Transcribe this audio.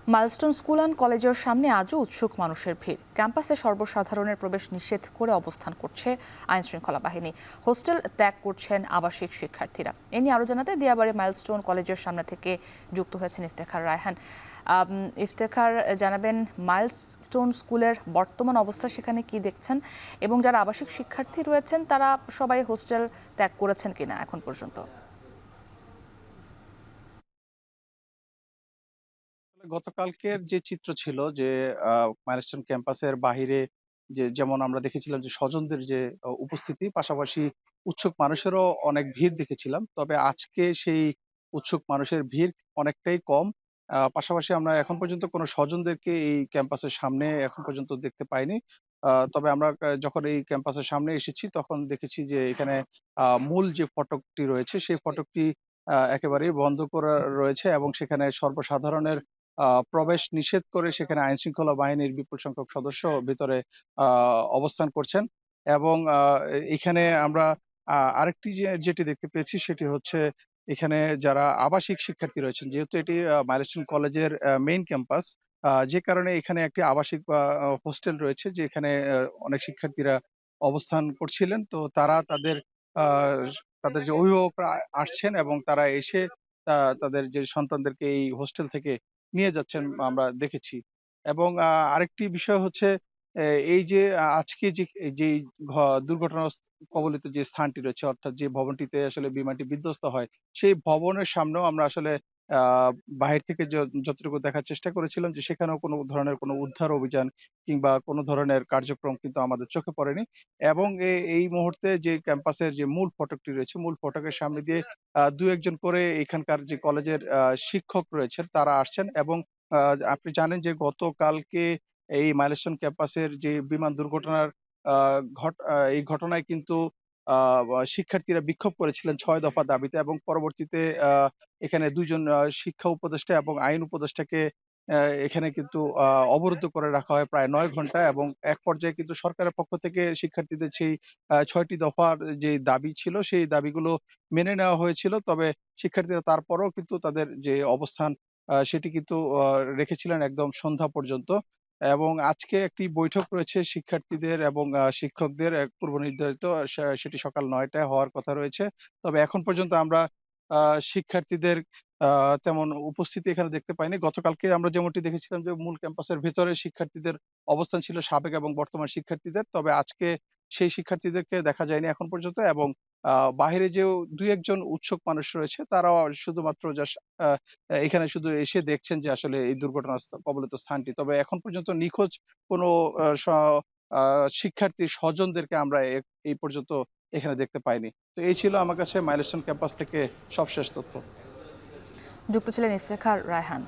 Milestone school and কলেজের সামনে আজও উৎসুক মানুষের ভিড়। ক্যাম্পাসে সর্বসাধারণের প্রবেশ নিষেধ করে অবস্থান করছে আইনশৃঙ্খলা বাহিনী। হোস্টেল ত্যাগ করছেন আবাসিক শিক্ষার্থীরা। এ নিয়ে আরও জানাতে দিয়াবাড়ি মাইলস্টোন কলেজের সামনে থেকে যুক্ত হয়েছেন ইফতেখার রায়হান। ইফতেখার, জানাবেন মাইলস্টোন স্কুলের বর্তমান অবস্থা সেখানে কি দেখছেন, এবং যারা আবাসিক শিক্ষার্থী রয়েছেন তারা সবাই হোস্টেল ত্যাগ করেছেন কিনা এখন পর্যন্ত? গতকালকের যে চিত্র ছিল যে মাইলস্টোন ক্যাম্পাসের বাহিরে যেমন আমরা দেখেছিলাম যে স্বজনদের যে উপস্থিতি, পাশাপাশি উৎসুক মানুষেরও অনেক ভিড় দেখেছিলাম। তবে আজকে সেই উৎসুক মানুষের ভিড় অনেকটাই কম। পাশাপাশি আমরা এখন পর্যন্ত কোনো স্বজনদেরকে এই ক্যাম্পাসের সামনে এখন পর্যন্ত দেখতে পাইনি। তবে আমরা যখন এই ক্যাম্পাসের সামনে এসেছি তখন দেখেছি যে এখানে মূল যে ফটকটি রয়েছে সেই ফটকটি একেবারেই বন্ধ করা রয়েছে এবং সেখানে সর্বসাধারণের প্রবেশ নিষেধ করে সেখানে আইনশৃঙ্খলা বাহিনীর বিপুল সংখ্যক সদস্য ভিতরে অবস্থান করছেন। এবং এখানে আমরা আরেকটি যেটি দেখতে পেয়েছি সেটি হচ্ছে এখানে যারা আবাসিক শিক্ষার্থী রয়েছেন, যেহেতু এটি মাইলস্টোন কলেজের মেইন ক্যাম্পাস, যে কারণে এখানে একটি আবাসিক বা হোস্টেল রয়েছে যেখানে অনেক শিক্ষার্থীরা অবস্থান করছিলেন। তো তারা তাদের যে অভিভাবকরা আসছেন এবং তারা এসে তাদের যে সন্তানদেরকে এই হোস্টেল থেকে নিয়ে যাচ্ছেন আমরা দেখেছি। এবং আরেকটি বিষয় হচ্ছে এই যে আজকে যেই ঘ দুর্ঘটনা কবলিত যে স্থানটি রয়েছে, অর্থাৎ যে ভবনটিতে আসলে বিমানটি বিধ্বস্ত হয়, সেই ভবনের সামনেও আমরা আসলে আ বাহির থেকে যতটুকু দেখার চেষ্টা করেছিলাম যে সেখানেও কোনো ধরনের কোনো উদ্ধার অভিযান কিংবা কোনো ধরনের কার্যক্রম কিন্তু আমাদের চোখে পড়েনি। এবং এই মুহূর্তে যে ক্যাম্পাসের যে মূল ফটকটি রয়েছে, মূল ফটকের সামনে দিয়ে ২-১ জন করে এখানকার যে কলেজের শিক্ষক রয়েছেন তারা আসছেন। এবং আ আপনি জানেন যে গতকালকে এই মাইলস্টোন ক্যাম্পাসের যে বিমান দুর্ঘটনার আ এই ঘটনায় কিন্তু আ বা শিক্ষার্থীরা বিক্ষোভ করেছিলেন ৬ দফা দাবিতে, এবং পরবর্তীতে এখানে ২ জন শিক্ষা উপদেষ্টা এবং আইন উপদেষ্টাকে অ্যা এখানে কিন্তু অবরুদ্ধ করে রাখা হয় প্রায় ৯ ঘন্টা। এবং এক পর্যায়ে কিন্তু সরকারের পক্ষ থেকে শিক্ষার্থীদের সেই ৬ টি দফার যে দাবি ছিল সেই দাবিগুলো মেনে নেওয়া হয়েছিল। তবে শিক্ষার্থীরা তারপরেও কিন্তু তাদের যে অবস্থান সেটি কিন্তু রেখেছিলেন একদম সন্ধ্যা পর্যন্ত। এবং আজকে একটি বৈঠক রয়েছে শিক্ষার্থীদের এবং শিক্ষকদের পূর্ব নির্ধারিত, সেটি সকাল ৯ টায় হওয়ার কথা রয়েছে। তবে এখন পর্যন্ত আমরা আ শিক্ষার্থীদের আ তেমন উপস্থিতি এখানে দেখতে পাইনি। গতকালকে আমরা যেমনটি দেখেছিলাম যে মূল ক্যাম্পাসের ভেতরে শিক্ষার্থীদের অবস্থান ছিল, সাবেক এবং বর্তমান শিক্ষার্থীদের। তবে আজকে সেই শিক্ষার্থীদেরকে দেখা যায়নি এখন পর্যন্ত। এবং বাহিরে যেও ২-১ জন উৎসুক মানুষ রয়েছে তারাও শুধুমাত্র জাস্ট আ এখানে শুধু এসে দেখছেন যে আসলে এই কবলিত স্থানটি। তবে এখন পর্যন্ত নিখোঁজ কোনো আ স আ শিক্ষার্থীর স্বজনদেরকে আমরা এই পর্যন্ত এখানে দেখতে পাইনি। তো এই ছিল আমার কাছে মাইলস্টোন ক্যাম্পাস থেকে সবশেষ তথ্য। যুক্ত ছিলেন ইফতেখার রায়হান।